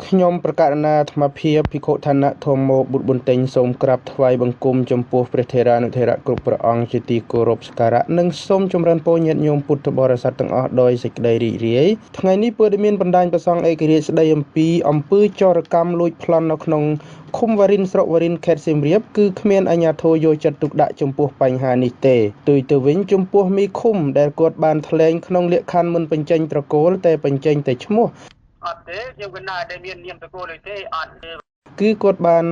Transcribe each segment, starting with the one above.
ខ្ញុំប្រកាសណាអាត្មាភាពភិក្ខុឋានៈធម្មបុត្របន្ទិញសូមក្រាបថ្វាយបង្គំចំពោះព្រះថេរានុថេរៈគ្រប់ព្រះអង្គជាទីគោរពសក្ការៈនិងសូមចម្រើនពរញាតិញោមពុទ្ធបរិស័ទទាំងអស់ដោយសេចក្តីរីករាយថ្ងៃនេះព័ត៌មានបណ្ដាញប្រសង់ឯករាជ្យស្ដីអំពីអំពើចោរកម្មលួចប្លន់នៅក្នុងឃុំវ៉ារិនស្រុកវ៉ារិនខេត្តសៀមរាបគឺគ្មានអាជ្ញាធរយកចិត្តទុកដាក់ចំពោះបញ្ហានេះទេផ្ទុយទៅវិញចំពោះមេឃុំដែលគាត់បានថ្លែងក្នុងលក្ខខណ្ឌមិនបញ្ចេញត្រកូលតែបញ្ចេញតែឈ្មោះអត់ទេខ្ញុំគណៈដែលមាននាមត្រកូលទេអត់ទេគឺគាត់បាន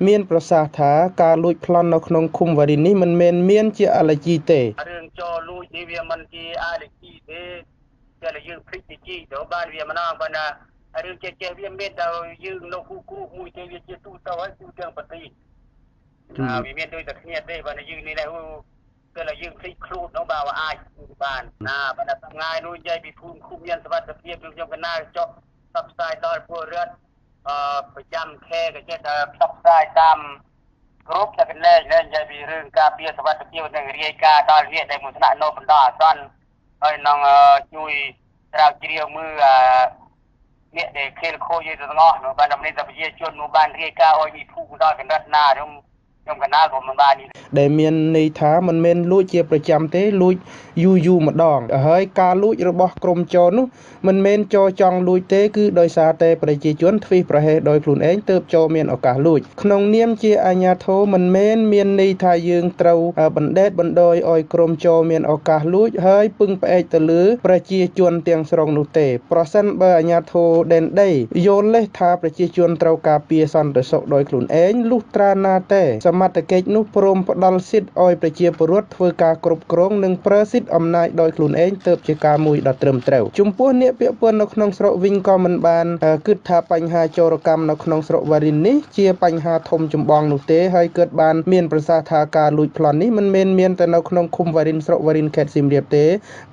មានប្រសាសន៍ថាការលួចប្លន់នៅក្នុងឃុំវ៉ារិននេះមិនមែនមានជាអាឡែជីទេរឿងចោលលួចនេះវាមិនជាអាឡែជីទេតែយើងភ្លេចជីទៅបានវាមិនអបានថារឿងចេះវាមានតែយើងនៅគូមួយទេវាជាទូទៅហើយទូទាំងប្រទេសវាមានដូចតែគ្នាទេបើយើងនេះដែរគឺយើងភ្លេចខ្លួននោះបើអាចបានបើតែថ្ងៃនោះនិយាយពីភូមិឃុំមានសុវត្ថិភាពខ្ញុំកណាចុះផ្សព្វផ្សាយដល់ពលរដ្ឋប្រចាំខេត្តក៏ចេះតែផ្សព្វផ្សាយតាមគ្រប់តែកន្លែងនិយាយពីរឿងការពារសុវត្ថិភាពនិងរាយការណ៍ដល់អ្នកដែលមកស្នាក់នៅបណ្ដោះអាសន្នហើយនឹងជួយស្រាវជ្រាវមើលអ្នកដែលខិលខូចទៅទាំងអស់នៅបានដំណេកប្រជាជនមកបានរាយការណ៍ឲ្យមានភូមិដល់កណ្ដាត់ណាខ្ញុំកណាក៏មិនបានដែលមានន័យថាមិនមែនលួចជាប្រចាំទេលួចយូរម្ដងហើយការលួចរបស់ក្រុមចោរនោះមិនមែនចោរចង់លួចទេគឺដោយសារតែប្រជាជនធ្វេសប្រហែសដោយខ្លួនឯងទើបចោរមានឱកាសលួចក្នុងនាមជាអាជ្ញាធរមិនមែនមានន័យថាយើងត្រូវបណ្ដេតបណ្ដោយឲ្យក្រុមចោរមានឱកាសលួចហើយពឹងផ្អែកទៅលើប្រជាជនទាំងស្រុងនោះទេប្រសិនបើអាជ្ញាធរដែនដីយល់លេសថាប្រជាជនត្រូវការពារសន្តិសុខដោយខ្លួនឯងលុះត្រាណាតែសមត្ថកិច្ចនោះព្រមផ្ដល់សិទ្ធិឲ្យប្រជាពលរដ្ឋធ្វើការគ្រប់គ្រងនិងប្រើសិទ្ធិអំណាចដោយខ្លួនឯងទើបជាការមួយដ៏ត្រឹមត្រូវចំពោះអ្នកពាក់ព័ន្ធនៅក្នុងស្រុកវិញក៏មិនបានគិតថាបញ្ហាចោរកម្មនៅក្នុងស្រុកវ៉ារិននេះជាបញ្ហាធំចម្បងនោះទេហើយគាត់បានមានប្រសាសន៍ថាការលួចប្លន់នេះមិនមែនមានតែនៅក្នុងឃុំវ៉ារិនស្រុកវ៉ារិនខេត្តសៀមរាបទេ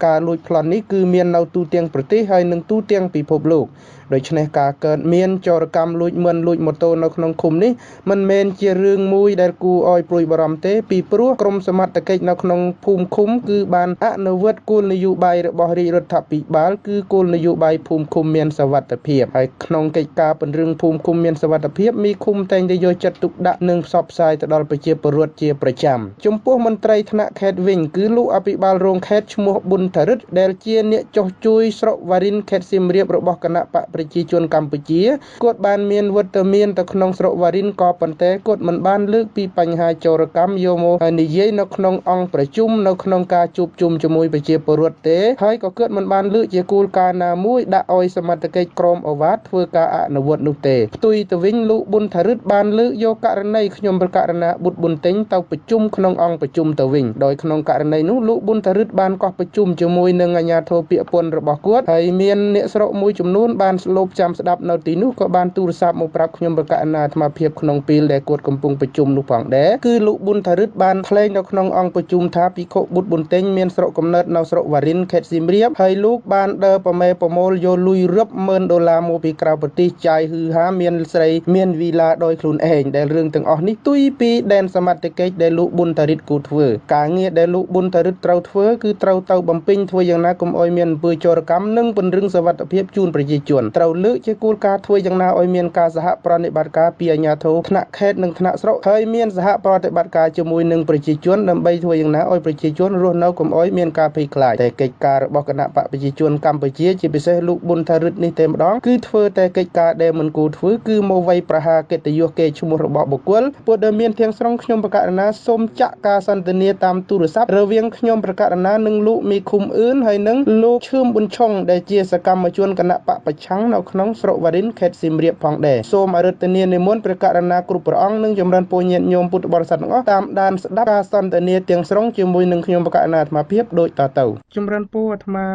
ការលួចប្លន់នេះគឺមាននៅទូទាំងប្រទេសហើយនិងទូទាំងពិភពលោកដូច្នេះការកើតមានចោរកម្មលួចម៉ូតូនៅក្នុងឃុំនេះមិនមែនជារឿងមួយដែលគួរឲ្យព្រួយបារម្ភទេពីព្រោះក្រមសមត្ថកិច្ចនៅក្នុងភូមិឃុំគឺបានអនុវត្តគោលនយោបាយរបស់រាជរដ្ឋាភិបាលគឺគោលនយោបាយភូមិឃុំមានសុវត្ថិភាពហើយក្នុងកិច្ចការពង្រឹងភូមិឃុំមានសុវត្ថិភាពមីឃុំតែងតែយកចិត្តទុកដាក់និងផ្សព្វផ្សាយទៅដល់ប្រជាពលរដ្ឋជាប្រចាំចំពោះមន្ត្រីថ្នាក់ខេត្តវិញគឺលោកអភិបាលរងខេត្តឈ្មោះប៊ុនថារិទ្ធដែលជាអ្នកចុះជួយស្រុកវ៉ារិនខេត្តសៀមរាបរបស់គណៈបកប្រជាជនកម្ពុជាគាត់បានមានវត្តមានទៅក្នុងស្រុកវ៉ារិនក៏ប៉ុន្តែគាត់មិនបានលើកពីបញ្ហាចោរកម្មយកមកនិយាយនៅក្នុងអង្គប្រជុំនៅក្នុងការជួបជុំជាមួយប្រជាពលរដ្ឋទេហើយក៏គាត់មិនបានលើកជាគោលការណ៍ណាមួយដាក់ឲ្យសមត្ថកិច្ចក្រមអាវ៉ាតធ្វើការអនុវត្តនោះទេផ្ទុយទៅវិញលោកប៊ុនថារិទ្ធបានលើកយកករណីខ្ញុំប្រកាសណាបុត្រប៊ុនតេងទៅប្រជុំក្នុងអង្គប្រជុំទៅវិញដោយក្នុងករណីនោះលោកប៊ុនថារិទ្ធបានកោះប្រជុំជាមួយនឹងអាជ្ញាធរពាក្យពន្ធរបស់គាត់ហើយមានអ្នកស្រុកមួយចំនួនបានស្លូបចាំស្ដាប់នៅទីនោះក៏បានទូរស័ព្ទមកប្រាប់ខ្ញុំប្រកាសណាអាត្មាភាពក្នុងពេលដែលគាត់កំពុងប្រជុំនោះផងដែរគឺលោកប៊ុនថារិទ្ធបានថ្លែងនៅក្នុងអង្គប្រជុំថាភិក្ខុបុត្រប៊ុនតេងមានស្រុកកំណើតនៅស្រុកវ៉ារិនខេត្តសៀមរាបហើយលោកបានដើរប្រមេប្រមូលយកលុយរាប់ម៉ឺនដុល្លារមកពីក្រៅប្រទេសចាយហ៊ឺហាមានស្រីមានវីឡាដោយខ្លួនឯងដែលរឿងទាំងអស់នេះទុយពីដែនសមត្ថកិច្ចដែលលោកប៊ុនថារិទ្ធគូធ្វើការងារដែលលោកប៊ុនថារិទ្ធត្រូវធ្វើគឺត្រូវទៅបំពេញធ្វើយ៉ាងណាកុំឲ្យមានអំពើចោរកម្មនិងពង្រឹងសុវត្ថិភាពជូនប្រជាជនត្រូវលើកជាគោលការណ៍ធ្វើយ៉ាងណាឲ្យមានការសហប្រតិបត្តិការពីអាជ្ញាធរថ្នាក់ខេត្តនិងថ្នាក់ស្រុកហើយមានសហប្រតិបត្តិការជាមួយនឹងប្រជាជនដើម្បីធ្វើយ៉ាងណាឲ្យប្រជាជនរស់នៅកុំឲ្យមានការភ័យខ្លាចតែកិច្ចការរបស់គណៈបកប្រជាជនកម្ពុជាជាពិសេសលោកប៊ុនថារិទ្ធនេះតែម្ដងគឺធ្វើតែកិច្ចការដែលមិនគួរធ្វើគឺមកវាយប្រហារកិត្តិយសកេរ្តិ៍ឈ្មោះរបស់បុគ្គលពលដែលមានទាំងស្រុងខ្ញុំប្រកាសណាសូមចាក់ការសន្ទនាតាមទូរស័ព្ទរវាងខ្ញុំប្រកាសណានិងលោកមេឃុំអឿនហើយនិងលោកឈឿមប៊ុនឆុងដែលជាសកម្មជនគណៈបកប្រឆាំងនៅក្នុងស្រុកវ៉ារិនខេត្តសៀមរាបផងដែរសូមអរិទ្ធនានិមន្តព្រះករុណាគ្រប់ព្រះអង្គនិងចម្រើនពរញាតិញោមពុទ្ធបរិស័ទទាំងអស់តាមដានស្ដាប់ការសន្ទនាទាំងស្រុងជាមួយនឹងខ្ញុំប្រកាសណាអាត្មាភាពដូចតទៅចម្រើនពរអាត្មា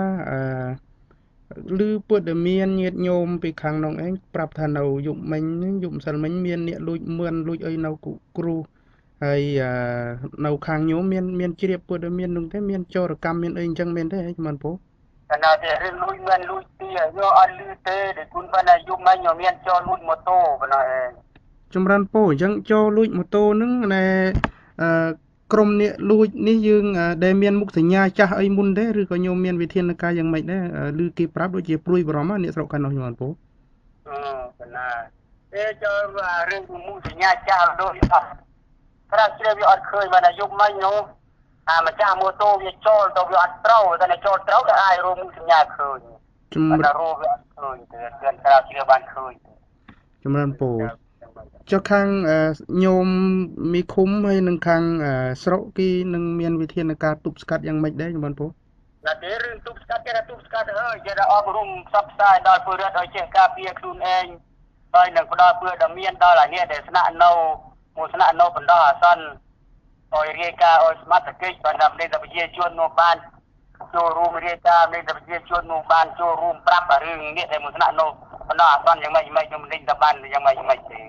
ឬពុទ្ធមានញាតិញោមពីខាងនោះឯងប្រាប់ថានៅយប់មិញយប់ម្សិលមិញមានអ្នកលួចមឿនលួចអីនៅគ្រូហើយនៅខាងញោមមានជ្រាបពុទ្ធមាននោះទេមានចោរកម្មមានអីអញ្ចឹងមែនទេចម្រើនពរតែណាតែរឿងលួចមិនលួចទីយកអត់លឺទេដែលគុណប៉ុន្តែយប់មិញមានចោរលួចម៉ូតូប៉ុណ្ណោះឯងចម្រើនពរអញ្ចឹងចោរលួចម៉ូតូហ្នឹងណែក្រុមអ្នកលួចនេះយើងដែលមានមុខសញ្ញាចាស់អីមុនទេឬក៏ញោមមានវិធានការយ៉ាងម៉េចដែរឮគេប្រាប់ដូចជាព្រួយបារម្ភអ្នកស្រុកខាងនោះញោមពូ ណាចូលរឿងមួយសញ្ញាចាស់ដូចអត់ប្រហែលជ្រាបវាអត់ឃើញបានយុគមិញនោះម្ចាស់ម៉ូតូវាចូលទៅវាអត់ត្រូវតែចូលត្រូវតែអាចរួមសញ្ញាឃើញតែរួមវាអត់ឃើញតែគ្រាន់តែជ្រាបបានឃើញចម្រើនពូចុះខាងញោមមីឃុំហើយនឹងខាងស្រុកគេនឹងមានវិធានការទប់ស្កាត់យ៉ាងម៉េចដែរចម្រើនពូតែរឿងទប់ស្កាត់គេថាទប់ស្កាត់ហើយគេថាអប់រំផ្សព្វផ្សាយដល់ពលរដ្ឋឲ្យចេះការពារខ្លួនឯងហើយនឹងផ្ដល់ពើដ៏មានដល់អានេះដែលស្នាក់នៅមួយស្នាក់នៅបណ្ដោះអាសន្នឲ្យរាយការណ៍ឲ្យសមត្ថកិច្ចបណ្ដាំនៃប្រជាជននោះបានចូលរួមរាយការណ៍នៃប្រជាជននោះបានចូលរួមប្រាប់រឿងនេះដែលមួយស្នាក់នៅបណ្ដោះអាសន្នយ៉ាងម៉េចខ្ញុំមិនដឹងថាបានយ៉ាងម៉េចទេ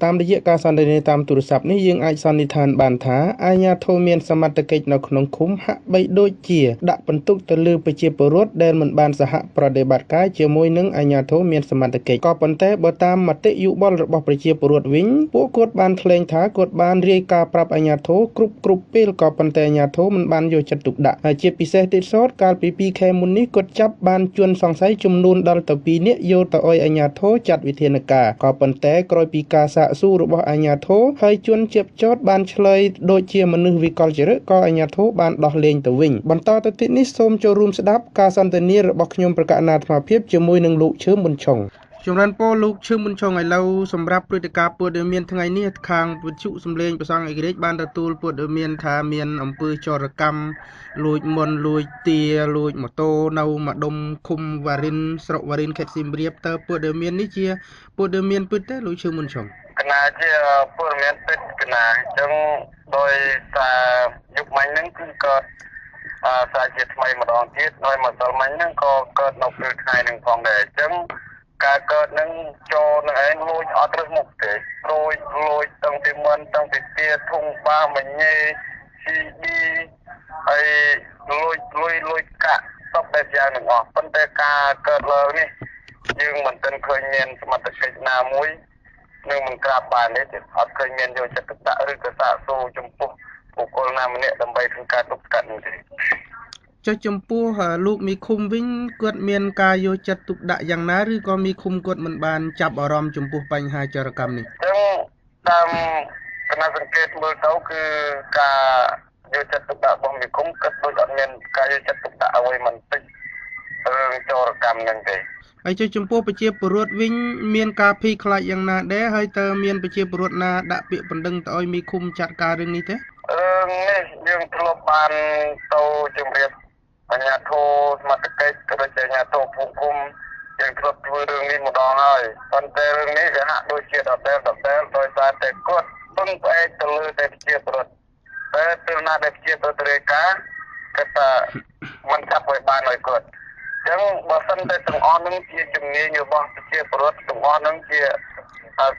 តាមរយៈការសន្ទនាតាមទូរស័ព្ទនេះយើងអាចសន្និដ្ឋានបានថាអាជ្ញាធរមានសមត្ថកិច្ចនៅក្នុងឃុំហាក់បីដូចជាដាក់បន្ទុកទៅលើប្រជាពលរដ្ឋដែលមិនបានសហប្រតិបត្តិការជាមួយនឹងអាជ្ញាធរមានសមត្ថកិច្ចក៏ប៉ុន្តែបើតាមមតិយោបល់របស់ប្រជាពលរដ្ឋវិញពួកគាត់បានថ្លែងថាគាត់បានរាយការណ៍ប្រាប់អាជ្ញាធរគ្រប់ពេលក៏ប៉ុន្តែអាជ្ញាធរមិនបានយកចិត្តទុកដាក់ហើយជាពិសេសទៀតសោតកាលពី2ខែមុននេះគាត់ចាប់បានជនសង្ស័យចំនួនដល់ទៅ2នាក់យកទៅឲ្យអាជ្ញាធរចាត់វិធានការក៏ប៉ុន្តែក្រោយពីការសាកសួររបស់អាជ្ញាធរហើយជនជាប់ចោតបានឆ្លើយដូចជាមនុស្សវិកលចរិតក៏អាជ្ញាធរបានដោះលែងទៅវិញបន្តទៅទៀតនេះសូមចូលរួមស្ដាប់ការសន្ទនារបស់ខ្ញុំប្រកាសអាត្មាភាពជាមួយនឹងលោកឈើមុនឆុងចម្រើនពរលោកឈឹមមុនឆុងឥឡូវសម្រាប់ព្រឹត្តិការណ៍ព័ត៌មានថ្ងៃនេះខាងវិទ្យុសំឡេងប្រសង់ឯករាជ្យបានទទួលព័ត៌មានថាមានអំពើចោរកម្មលួចមុនលួចទាលួចម៉ូតូនៅម្ដុំឃុំវ៉ារិនស្រុកវ៉ារិនខេត្តសៀមរាបតើព័ត៌មាននេះជាព័ត៌មានពិតទេលោកឈឹមមុនឆុងកណាជាព័ត៌មានពិតកណាអញ្ចឹងដោយសារយុគមិញហ្នឹងគឺកើតសារជាថ្មីម្ដងទៀតហើយម្សិលមិញហ្នឹងក៏កើតនៅពេលថ្ងៃហ្នឹងផងដែរអញ្ចឹងការកើតនឹងចូលនឹងឯងលួចអត់រើសមុខទេលួចតាំងពីមុនតាំងពីទាធុងបាមញ៉េ CD ហើយលួចកាក់សពបែបយ៉ាងទាំងអស់ប៉ុន្តែការកើតឡើងនេះយើងមិនទាន់ឃើញមានសមត្ថកិច្ចណាមួយនឹងមិនក្រាបបានទេអត់ឃើញមានយកចិត្តទុកដាក់ឬក៏សាកសួរចំពោះបុគ្គលណាម្នាក់ដើម្បីធ្វើការទប់ស្កាត់នេះទេចុះចំពោះលោកមីឃុំវិញគាត់មានការយកចិត្តទុកដាក់យ៉ាងណាឬក៏មីឃុំគាត់មិនបានចាប់អារម្មណ៍ចំពោះបញ្ហាចរកម្មនេះចឹងតាមគណៈសង្កេតមើលទៅគឺការយកចិត្តទុកដាក់របស់មីឃុំគាត់ដូចអត់មានការយកចិត្តទុកដាក់អ្វីមិនតិចរឿងចរកម្មហ្នឹងទេហើយចុះចំពោះប្រជាពលរដ្ឋវិញមានការភ័យខ្លាចយ៉ាងណាដែរហើយតើមានប្រជាពលរដ្ឋណាដាក់ពាក្យបណ្ដឹងទៅឲ្យមីឃុំចាត់ការរឿងនេះទេរឿងនេះយើងធ្លាប់បានទៅជំរាបអាជ្ញាធរសមត្ថកិច្ចក៏ដូចជាអាជ្ញាធរភូមិឃុំយើងធ្លាប់ធ្វើរឿងនេះម្ដងហើយប៉ុន្តែរឿងនេះវាហាក់ដូចជាដដែលដោយសារតែគាត់ពឹងផ្អែកទៅលើតែប្រជាពលរដ្ឋតែពេលណាដែលប្រជាពលរដ្ឋរាយការណ៍គាត់ថាមិនចាប់ឲ្យបានឲ្យគាត់អញ្ចឹងបើសិនតែទាំងអស់នឹងជាជំនាញរបស់ប្រជាពលរដ្ឋទាំងអស់នឹងជា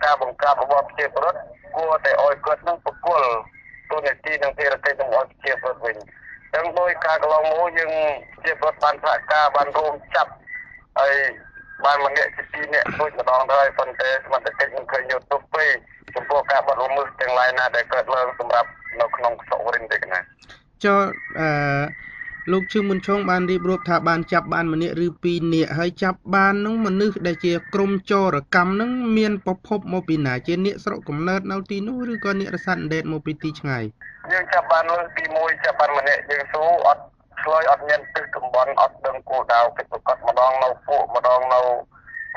ការបង្ក្រាបរបស់ប្រជាពលរដ្ឋគួរតែឲ្យគាត់នឹងប្រគល់ទូនាទីនិងភារកិច្ចរបស់ប្រជាពលរដ្ឋវិញអញ្ចឹងដោយការកន្លងមកយើងជាពលរដ្ឋបានសហការបានរួមចាប់ហើយបានម្នាក់ជា2នាក់ដូចម្ដងហើយប៉ុន្តែសមត្ថកិច្ចមិនឃើញយកទោសពេកចំពោះការបាត់ល្មើសទាំងឡាយណាដែលកើតឡើងសម្រាប់នៅក្នុងស្រុកវរិនទេកណាចុះលោកឈឹមមុនឆុងបានរៀបរាប់ថាបានចាប់បានម្នាក់ឬ2នាក់ហើយចាប់បាននោះមនុស្សដែលជាក្រុមចរកម្មនឹងមានប្រភពមកពីណាជាអ្នកស្រុកកំណើតនៅទីនោះឬក៏អ្នករស័តដេតមកពីទីឆ្ងាយយើងចាប់បានលើកទី1ចាប់បានម្នាក់យើងសួរអត់ឆ្លើយអត់មានទិសតំបន់អត់ដឹងគោលដៅពិតប្រាកដម្ដងនៅពួកម្ដងនៅ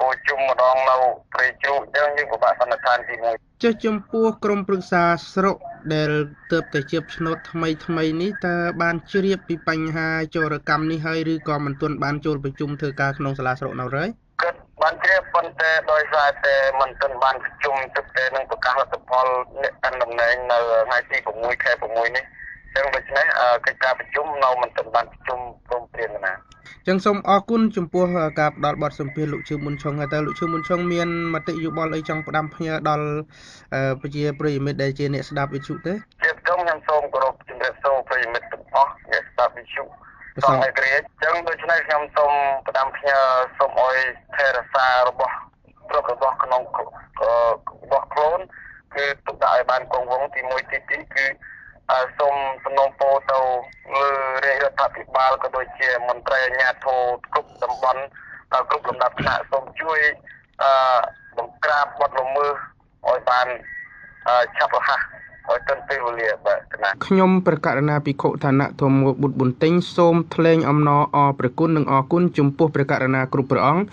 គោជុំម្ដងនៅព្រៃជ្រូកអញ្ចឹងយើងពិបាកសន្និដ្ឋានទី1ចុះចំពោះក្រុមប្រឹក្សាស្រុកដែលទើបតែជាឆ្នោតថ្មីនេះតើបានជ្រាបពីបញ្ហាចរកម្មនេះហើយឬក៏មិនទាន់បានចូលប្រជុំធ្វើការក្នុងសាលាស្រុកនៅឡើយគាត់បានជ្រាបប៉ុន្តែដោយសារតែមិនទាន់បានប្រជុំទឹកតែនឹងប្រកាសលទ្ធផលអ្នកកាន់តំណែងនៅថ្ងៃទី6ខែ6នេះចឹងដូច្នេះកិច្ចការប្រជុំនៅមិនទាន់បានប្រជុំព្រមព្រៀងណាចឹងសូមអរគុណចំពោះការផ្ដល់បទសម្ភាសន៍លោកឈឹមមុនឆុងហើយតើលោកឈឹមមុនឆុងមានមតិយោបល់អីចង់ផ្ដាំផ្ញើដល់ប្រជាប្រិយមិត្តដែលជាអ្នកស្ដាប់វិទ្យុទេជាខ្ញុំសូមគោរពជំរាបសួរប្រិយមិត្តទាំងអស់អ្នកស្ដាប់វិទ្យុសូមឲ្យក្រៀតចឹងដូច្នេះខ្ញុំសូមផ្ដាំផ្ញើសូមឲ្យថែរក្សារបស់របស់ក្នុងរបស់ខ្លួនគឺទុកដាក់ឲ្យបានគង់វង្សទី1ទី2គឺសូមសំណូមពរទៅលើរាជរដ្ឋាភិបាលក៏ដូចជាមន្ត្រីអាជ្ញាធរគ្រប់តំបន់គ្រប់លំដាប់ថ្នាក់សូមជួយ បង្ក្រាបបទល្មើសឲ្យបានឆាប់រហ័សឲ្យទាន់ពេលវេលាបាទណា ខ្ញុំប្រកាសណាភិក្ខុឋានៈធម្មបុត្របន្ទិញសូមថ្លែងអំណរអរព្រះគុណនិងអរគុណចំពោះព្រះករុណាគ្រប់ព្រះអង្គ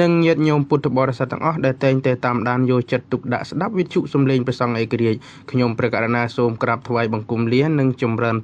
និងញាតិញោមពុទ្ធបរិស័ទទាំងអស់ដែលតែងតែតាមដានយកចិត្តទុកដាក់ស្ដាប់វិទ្យុសំឡេងព្រះសង្ឃឯករាជ្យខ្ញុំព្រះករុណាសូមក្រាបថ្វាយបង្គំលានិងចម្រើន